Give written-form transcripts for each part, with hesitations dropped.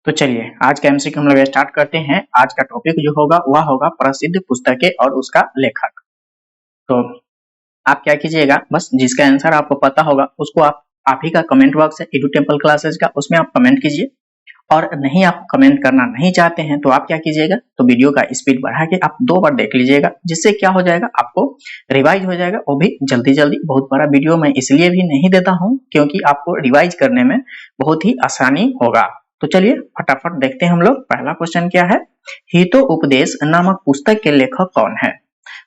तो चलिए आज का एमसीक्यू हम लोग स्टार्ट करते हैं। आज का टॉपिक जो होगा वह होगा प्रसिद्ध पुस्तकें और उसका लेखक। तो आप क्या कीजिएगा, बस जिसका आंसर आपको पता होगा उसको आप ही का कमेंट बॉक्स है एडू टेम्पल क्लासेस का, उसमें आप कमेंट कीजिए। और नहीं, आप कमेंट करना नहीं चाहते हैं तो आप क्या कीजिएगा, तो वीडियो का स्पीड बढ़ा के आप 2 बार देख लीजिएगा, जिससे क्या हो जाएगा, आपको रिवाइज हो जाएगा, वो भी जल्दी जल्दी। बहुत बड़ा वीडियो मैं इसलिए भी नहीं देता हूँ क्योंकि आपको रिवाइज करने में बहुत ही आसानी होगा। तो चलिए फटाफट देखते हैं हम लोग। पहला क्वेश्चन क्या है, हितोपदेश नामक पुस्तक के लेखक कौन है?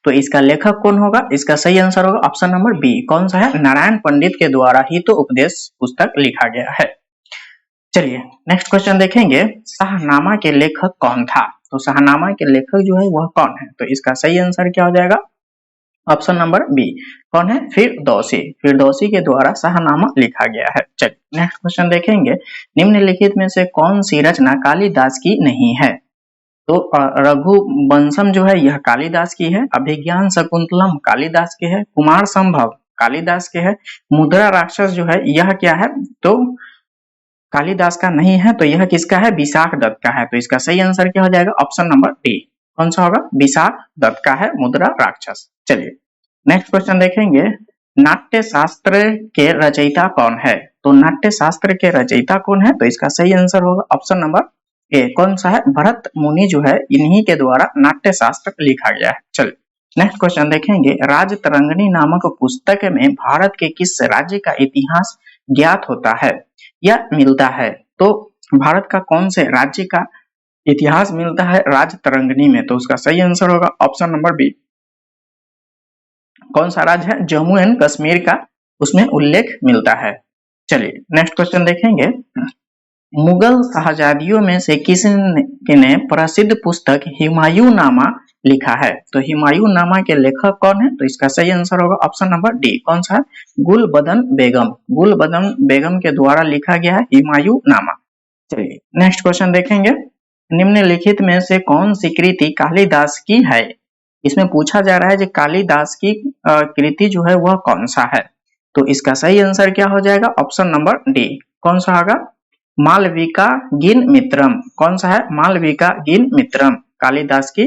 तो इसका लेखक कौन होगा? इसका सही आंसर होगा ऑप्शन नंबर बी। कौन सा है? नारायण पंडित के द्वारा हितोपदेश पुस्तक लिखा गया है। चलिए नेक्स्ट क्वेश्चन देखेंगे, शाहनामा के लेखक कौन था? तो शाहनामा के लेखक जो है वह कौन है? तो इसका सही आंसर क्या हो जाएगा? Option number B. कौन है? फिरदौसी। फिरदौसी के द्वारा शाहनामा लिखा गया है। चलिए नेक्स्ट क्वेश्चन देखेंगे, निम्नलिखित में से कौन सी रचना कालिदास की नहीं है? तो रघुवंशम जो है यह कालिदास की है, अभिज्ञान शकुंतलम कालिदास के है, कुमार संभव कालिदास के है, मुद्रा राक्षस जो है यह क्या है, तो कालिदास का नहीं है, तो यह किसका है? विशाख दत्त का है। तो इसका सही आंसर क्या हो जाएगा? Option number D. कौन सा होगा? विशाख दत्त का है मुद्रा राक्षस। चलिए नेक्स्ट क्वेश्चन देखेंगे, नाट्य शास्त्र के रचयिता कौन है? तो नाट्य शास्त्र के रचयिता कौन है? तो इसका सही आंसर होगा ऑप्शन नंबर ए। कौन सा है? भरत मुनि जो है, इन्हीं के द्वारा नाट्य शास्त्र लिखा गया है। चलिए नेक्स्ट क्वेश्चन देखेंगे, राजतरंगिणी नामक पुस्तक में भारत के किस राज्य का इतिहास ज्ञात होता है या मिलता है? तो भारत का कौन से राज्य का इतिहास मिलता है राजतरंगिणी में? तो उसका सही आंसर होगा ऑप्शन नंबर बी। कौन सा राज्य है? जम्मू एंड कश्मीर का उसमें उल्लेख मिलता है। चलिए नेक्स्ट क्वेश्चन देखेंगे, मुगल शहजादियों में से किसने प्रसिद्ध पुस्तक हुमायूं नामा लिखा है? तो हुमायूं नामा के लेखक कौन है? तो इसका सही आंसर होगा ऑप्शन नंबर डी। कौन सा है? गुलबदन बेगम। गुलबदन बेगम के द्वारा लिखा गया है हुमायूं नामा। चलिए नेक्स्ट क्वेश्चन देखेंगे, निम्नलिखित में से कौन सी कृति कालिदास की है? इसमें पूछा जा रहा है कि कालिदास की कृति जो है वह कौन सा है? तो इसका सही आंसर क्या हो जाएगा? Option number D. कौन सा होगा? मालविका गिन मित्रम। कौन सा है? मालविका गिन मित्रम कालिदास की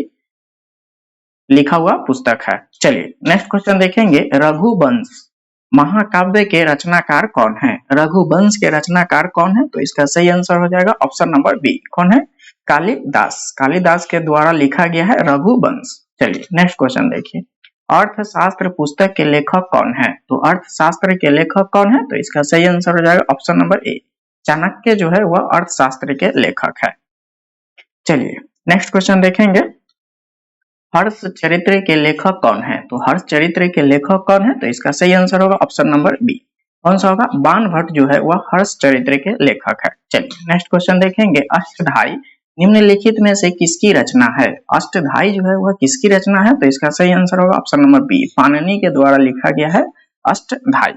लिखा हुआ पुस्तक है। चलिए नेक्स्ट क्वेश्चन देखेंगे, रघुवंश महाकाव्य के रचनाकार कौन है? रघुवंश के रचनाकार कौन है? तो इसका सही आंसर हो जाएगा ऑप्शन नंबर बी। कौन है? कालिदास। कालिदास के द्वारा लिखा गया है रघुवंश। चलिए नेक्स्ट क्वेश्चन देखिए, अर्थशास्त्र पुस्तक के लेखक कौन है? तो अर्थशास्त्र के लेखक कौन है? तो इसका सही आंसर हो जाएगा ऑप्शन नंबर ए। चाणक्य जो है वह अर्थशास्त्र के लेखक है। चलिए नेक्स्ट क्वेश्चन देखेंगे, हर्ष चरित्र के लेखक कौन है? तो हर्ष चरित्र के लेखक कौन है? तो इसका सही आंसर होगा ऑप्शन नंबर बी। कौन सा होगा? बाणभट्ट जो है वह हर्ष चरित्र के लेखक है। चलिए नेक्स्ट क्वेश्चन देखेंगे, अष्टधाई निम्नलिखित में से किसकी रचना है? अष्टधाई जो है वह किसकी रचना है? तो इसका सही आंसर होगा ऑप्शन नंबर बी। पाणिनि के द्वारा लिखा गया है अष्टधाई।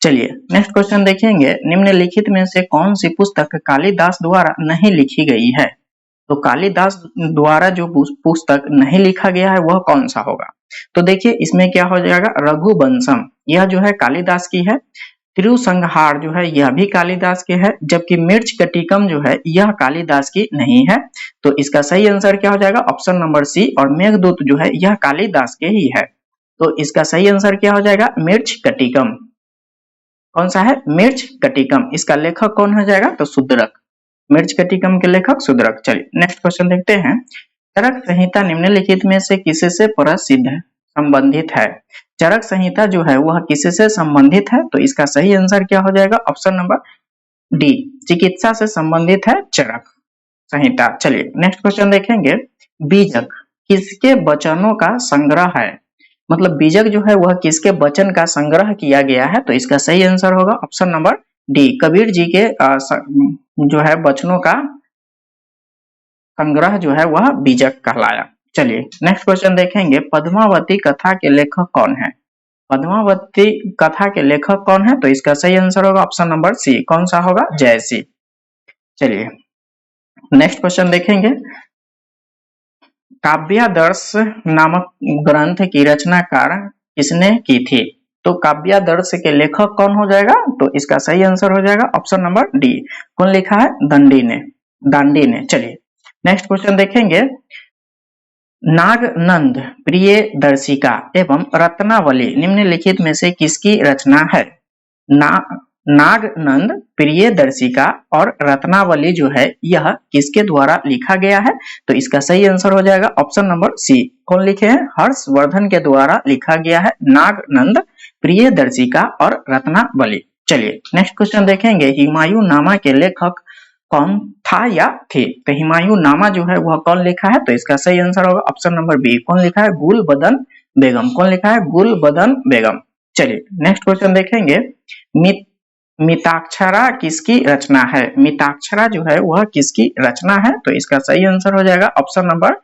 चलिए नेक्स्ट क्वेश्चन देखेंगे, निम्नलिखित में से कौन सी पुस्तक कालिदास द्वारा नहीं लिखी गई है? तो कालिदास द्वारा जो पुस्तक नहीं लिखा गया है वह कौन सा होगा? तो देखिए इसमें क्या हो जाएगा, रघुवंशम यह जो है कालिदास की है, तिरुसंहार जो है यह भी कालिदास के है, जबकि मृच्छकटिकम जो है यह कालिदास की नहीं है। तो इसका सही आंसर क्या हो जाएगा? Option number C. और मेघदूत जो है यह कालिदास के ही है। तो इसका सही आंसर क्या हो जाएगा? मृच्छकटिकम। कौन सा है? मृच्छकटिकम। इसका लेखक कौन हो जाएगा? तो शूद्रक। मृच्छकटिकम के लेखक शूद्रक। चलिए नेक्स्ट क्वेश्चन देखते हैं, चरक संहिता निम्नलिखित में से किससे प्रसिद्ध संबंधित है? चरक संहिता जो है वह किससे संबंधित है? तो इसका सही आंसर क्या हो जाएगा? Option number D. चिकित्सा से संबंधित है चरक संहिता। चलिए नेक्स्ट क्वेश्चन देखेंगे, बीजक किसके वचनों का संग्रह है? मतलब बीजक जो है वह किसके वचन का संग्रह किया गया है? तो इसका सही आंसर होगा option number D. Kabir ji के जो है वचनों का संग्रह जो है वह बीजक कहलाया। चलिए नेक्स्ट क्वेश्चन देखेंगे, पद्मावती कथा के लेखक कौन है? पद्मावती कथा के लेखक कौन है? तो इसका सही आंसर होगा ऑप्शन नंबर सी। कौन सा होगा? जयसी। चलिए नेक्स्ट क्वेश्चन देखेंगे, काव्यादर्श नामक ग्रंथ की रचनाकार किसने की थी? तो काव्यादर्श के लेखक कौन हो जाएगा? तो इसका सही आंसर हो जाएगा ऑप्शन नंबर डी। कौन लिखा है? दंडी ने। दांडी ने। चलिए नेक्स्ट क्वेश्चन देखेंगे, नागनंद, प्रियदर्शिका एवं रत्नावली निम्नलिखित में से किसकी रचना है? नागनंद, प्रियदर्शिका और रत्नावली जो है यह किसके द्वारा लिखा गया है? तो इसका सही आंसर हो जाएगा ऑप्शन नंबर सी। कौन लिखे हैं? हर्षवर्धन के द्वारा लिखा गया है नागनंद, प्रियदर्शिका और रत्नावली। चलिए नेक्स्ट क्वेश्चन देखेंगे, हुमायूंनामा के लेखक कौन था या थे? तो हुमायूंनामा जो है वह कौन लिखा है? तो इसका सही आंसर होगा ऑप्शन नंबर बी। कौन लिखा है? गुलबदन बेगम। कौन लिखा है? गुलबदन बेगम। चलिए नेक्स्ट क्वेश्चन देखेंगे, मिताक्षरा किसकी रचना है? मिताक्षरा जो है वह किसकी रचना है? तो इसका सही आंसर हो जाएगा ऑप्शन नंबर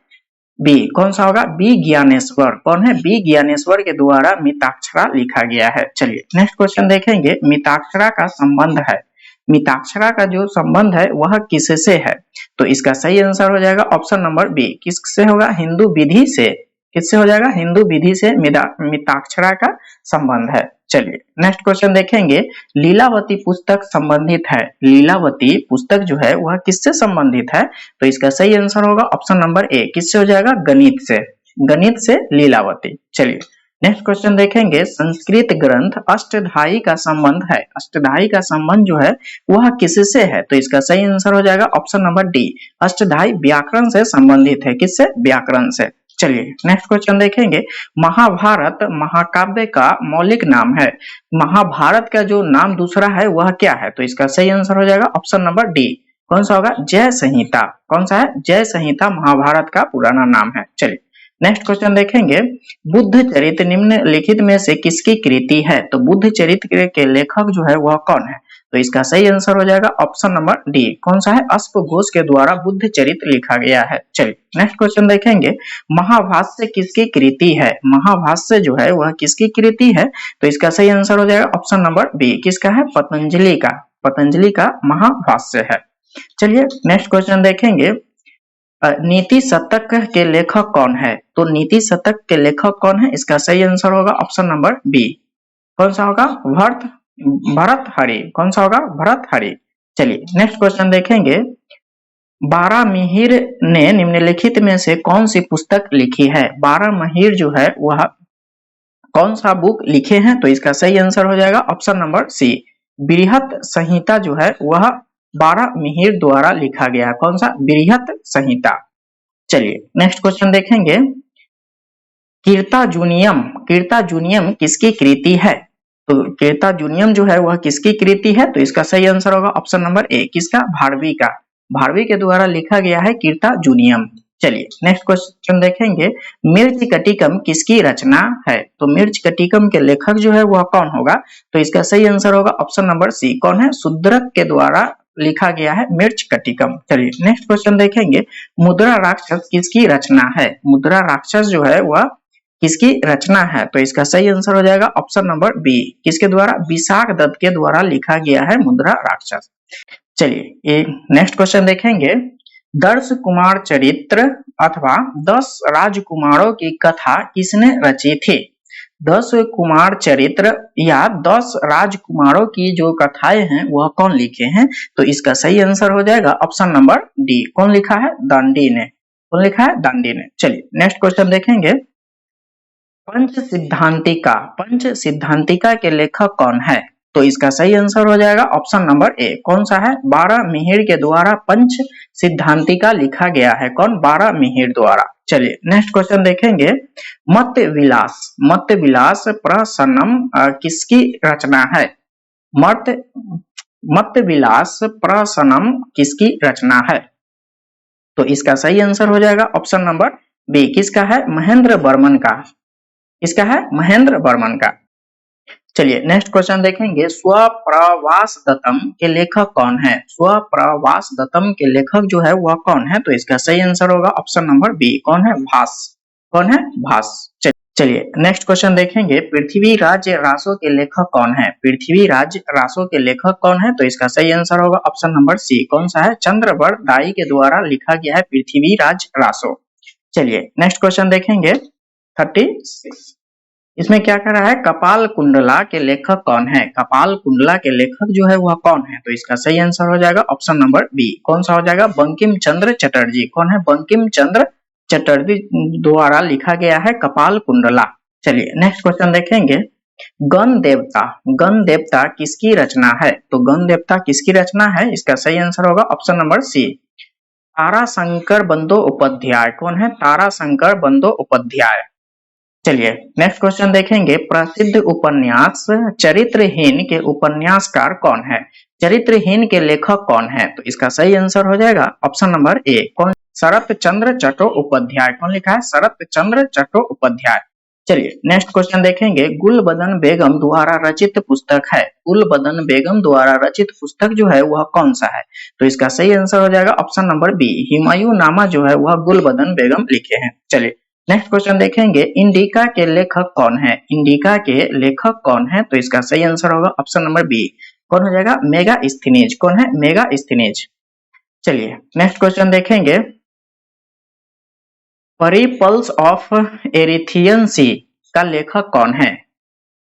बी। कौन सा होगा? बी ज्ञानेश्वर। कौन है? बी ज्ञानेश्वर के द्वारा मिताक्षरा लिखा गया है। चलिए नेक्स्ट क्वेश्चन देखेंगे, मिताक्षरा का संबंध है, मिताक्षरा का जो संबंध है वह किससे है? तो इसका सही आंसर हो जाएगा ऑप्शन नंबर बी। किससे होगा? हिंदू विधि से। किससे हो जाएगा? हिंदू विधि से मिताक्षरा का संबंध है। चलिए नेक्स्ट क्वेश्चन देखेंगे, लीलावती पुस्तक संबंधित है, लीलावती पुस्तक जो है वह किससे संबंधित है? तो इसका सही आंसर होगा ऑप्शन नंबर ए। किससे हो जाएगा? गणित से। गणित से लीलावती। चलिए नेक्स्ट क्वेश्चन देखेंगे, संस्कृत ग्रंथ अष्टधाई का संबंध है, अष्टधाई का संबंध जो है वह किससे है? तो इसका सही आंसर हो जाएगा ऑप्शन नंबर डी। अष्टधाई व्याकरण से संबंधित है। किससे? व्याकरण से। चलिए नेक्स्ट क्वेश्चन देखेंगे, महाभारत महाकाव्य का मौलिक नाम है, महाभारत का जो नाम दूसरा है वह क्या है? तो इसका सही आंसर हो जाएगा ऑप्शन नंबर डी। कौन सा होगा? जय संहिता। कौन सा है? जय संहिता महाभारत का पुराना नाम है। चलिए नेक्स्ट क्वेश्चन देखेंगे, बुद्ध चरित निम्नलिखित में से किसकी कृति है? तो बुद्ध चरित के लेखक जो है वह कौन है? तो इसका सही आंसर हो जाएगा ऑप्शन नंबर डी। कौन सा है? अश्वघोष के द्वारा बुद्ध चरित लिखा गया है। चलिए नेक्स्ट क्वेश्चन देखेंगे, महाभाष्य किसकी कृति है? महाभाष्य जो है वह किसकी कृति है? तो इसका सही आंसर हो जाएगा ऑप्शन नंबर बी। किसका है? पतंजलि का। पतंजलि का महाभाष्य है। चलिए नेक्स्ट क्वेश्चन देखेंगे, नीति शतक के लेखक कौन है? तो नीति शतक के लेखक कौन है? इसका सही आंसर होगा ऑप्शन नंबर बी। कौन सा होगा? भर्तृहरि। कौन सा होगा? भर्तृहरि। चलिए नेक्स्ट क्वेश्चन देखेंगे, बारामिहिर ने निम्नलिखित में से कौन सी पुस्तक लिखी है? बारामिहिर जो है वह कौन सा बुक लिखे हैं? तो इसका सही आंसर हो जाएगा ऑप्शन नंबर सी। बृहत संहिता जो है वह बारामिहिर द्वारा लिखा गया है। कौन सा? बृहत संहिता। चलिए नेक्स्ट क्वेश्चन देखेंगे, कीर्ताजुनियम, कीर्ताजुनियम किसकी कृति है? तो कीर्ताजुनियम जो है वह किसकी कृति है? तो इसका सही आंसर होगा ऑप्शन नंबर ए। किसका? भारवी का। भारवी के द्वारा लिखा गया है कीर्ताजुनियम। चलिए नेक्स्ट क्वेश्चन देखेंगे, मृच्छकटिकम किसकी रचना है? तो मृच्छकटिकम के लेखक जो है वह कौन होगा? तो इसका सही आंसर होगा ऑप्शन नंबर सी। कौन है? शूद्रक के द्वारा लिखा गया है मृच्छकटिकम। चलिए नेक्स्ट क्वेश्चन देखेंगे, मुद्रा राक्षस किसकी रचना है? मुद्रा राक्षस जो है वह किसकी रचना है? तो इसका सही आंसर हो जाएगा ऑप्शन नंबर बी। किसके द्वारा? विशाख दत्त के द्वारा लिखा गया है मुद्रा राक्षस। चलिए नेक्स्ट क्वेश्चन देखेंगे, 10 कुमार चरित्र अथवा 10 राजकुमारों की कथा किसने रची थी? 10 कुमार चरित्र या 10 राजकुमारों की जो कथाएं हैं वह कौन लिखे हैं? तो इसका सही आंसर हो जाएगा ऑप्शन नंबर डी। कौन लिखा है? दांडी ने। कौन लिखा है? दांडी ने। चलिए नेक्स्ट क्वेश्चन देखेंगे, पंच सिद्धांतिका, पंच सिद्धांतिका के लेखक कौन है? तो इसका सही आंसर हो जाएगा ऑप्शन नंबर ए। कौन सा है? बारामिहिर के द्वारा पंच सिद्धांतिका लिखा गया है। कौन? बारामिहिर द्वारा। चलिए नेक्स्ट क्वेश्चन देखेंगे, मत्स्य विलास, मत्स्य विलास प्रसन्नम किसकी रचना है? मत्स्य विलास प्रसन्नम किसकी रचना है? तो इसका सही आंसर हो जाएगा ऑप्शन नंबर बी। किसका है? महेंद्र वर्मन का। इसका है? महेंद्र वर्मन का। चलिए नेक्स्ट क्वेश्चन देखेंगे, स्वप्रवासदत्तम के लेखक कौन है? स्वप्रवासदत्तम के लेखक जो है वह कौन है? तो इसका सही आंसर होगा ऑप्शन नंबर बी। कौन है? भास। कौन है? भास। चलिए नेक्स्ट क्वेश्चन देखेंगे, पृथ्वीराज रासो के लेखक कौन है? पृथ्वीराज रासो के लेखक कौन है? तो इसका सही आंसर होगा ऑप्शन नंबर सी। कौन सा है? चंद्रवर्ण दाई के द्वारा लिखा गया है पृथ्वीराज रासो। चलिए नेक्स्ट क्वेश्चन देखेंगे 36, इसमें क्या कर रहा है, कपाल कुंडला के लेखक कौन है, कपाल कुंडला के लेखक जो है वह कौन है, तो इसका सही आंसर हो जाएगा ऑप्शन नंबर बी। कौन सा हो जाएगा, बंकिम चंद्र चटर्जी। कौन है, बंकिम चंद्र चटर्जी द्वारा लिखा गया है कपाल कुंडला। चलिए नेक्स्ट क्वेश्चन देखेंगे, गण देवता, गण देवता किसकी रचना है, तो गण देवता किसकी रचना है, इसका सही आंसर होगा option number C, Tarashankar Bandopadhyay. कौन है, ताराशंकर बंदोपाध्याय। चलिए नेक्स्ट क्वेश्चन देखेंगे, प्रसिद्ध उपन्यास चरित्रहीन के उपन्यासकार कौन है, चरित्रहीन के लेखक कौन है, तो इसका सही आंसर हो जाएगा ऑप्शन नंबर ए, कौन, शरत चंद्र चट्टोपाध्याय। कौन लिखा है, शरत चंद्र चट्टोपाध्याय। चलिए नेक्स्ट क्वेश्चन देखेंगे, गुलबदन बेगम द्वारा रचित पुस्तक है, गुलबदन बेगम द्वारा रचित पुस्तक जो है वह कौन सा है, तो इसका सही आंसर हो जाएगा ऑप्शन नंबर बी, हुमायूं नामा जो है वह गुलबदन बेगम लिखे हैं। चलिए नेक्स्ट क्वेश्चन देखेंगे, इंडिका के लेखक कौन है, इंडिका के लेखक कौन है, तो इसका सही आंसर होगा ऑप्शन नंबर बी, कौन हो जाएगा, मेगास्थनीज। कौन है, मेगास्थनीज। चलिए नेक्स्ट क्वेश्चन देखेंगे, परिपल्स ऑफ एरिथियन सी का लेखक कौन है,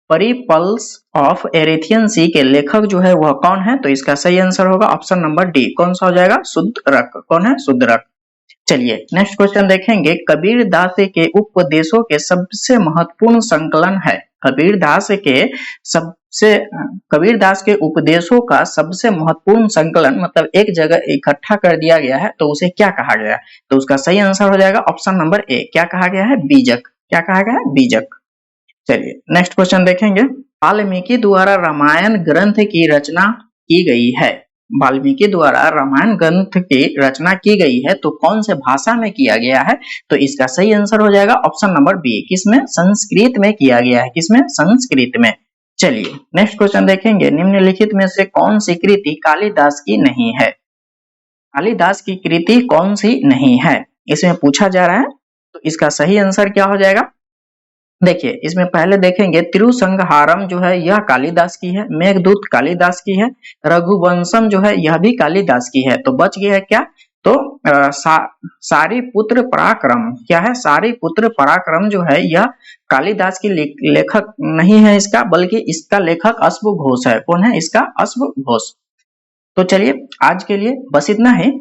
परिपल्स ऑफ एरिथियन सी के लेखक जो है वह कौन है, तो इसका सही आंसर होगा ऑप्शन नंबर डी, कौन सा हो जाएगा, शुद्रक। कौन है, शुद्रक। चलिए नेक्स्ट क्वेश्चन देखेंगे, कबीरदास के उपदेशों के सबसे महत्वपूर्ण संकलन है, कबीरदास के उपदेशों का सबसे महत्वपूर्ण संकलन मतलब एक जगह इकट्ठा कर दिया गया है, तो उसे क्या कहा गया है, तो उसका सही आंसर हो जाएगा ऑप्शन नंबर ए, क्या कहा गया है, बीजक। क्या कहा गया है, बीजक। चलिए नेक्स्ट क्वेश्चन देखेंगे, वाल्मीकि द्वारा रामायण ग्रंथ की रचना की गई है, वाल्मीकि द्वारा रामायण ग्रंथ की रचना की गई है तो कौन से भाषा में किया गया है, तो इसका सही आंसर हो जाएगा ऑप्शन नंबर बी, किसमें, संस्कृत में किया गया है। किसमें, संस्कृत में। चलिए नेक्स्ट क्वेश्चन देखेंगे, निम्नलिखित में से कौन सी कृति कालिदास की नहीं है, कालिदास की कृति कौन सी नहीं है, इसमें पूछा जा रहा है, तो इसका सही आंसर क्या हो जाएगा, देखिए इसमें पहले देखेंगे, तिरुसंहारम जो है यह कालिदास की है, मेघदूत कालिदास की है, रघुवंशम जो है यह भी कालिदास की है, तो बच गया है क्या, तो सारीपुत्र पराक्रम, क्या है, सारीपुत्र पराक्रम जो है यह कालिदास की लेखक नहीं है इसका, बल्कि इसका लेखक अश्वघोष है। कौन है, इसका अश्वघोष। तो चलिए आज के लिए बस इतना ही।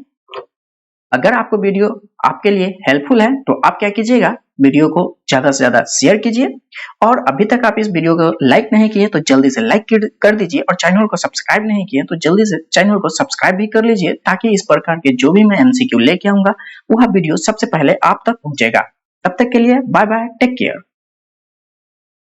अगर आपको वीडियो आपके लिए हेल्पफुल है तो आप क्या कीजिएगा, वीडियो को ज्यादा से ज्यादा शेयर कीजिए, और अभी तक आप इस वीडियो को लाइक नहीं किए तो जल्दी से लाइक कर दीजिए, और चैनल को सब्सक्राइब नहीं किए तो जल्दी से चैनल को सब्सक्राइब भी कर लीजिए, ताकि इस प्रकार के जो भी मैं एमसीक्यू लेके आऊंगा वह वीडियो सबसे पहले आप तक पहुंचेगा। तब तक के लिए बाय बाय, टेक केयर।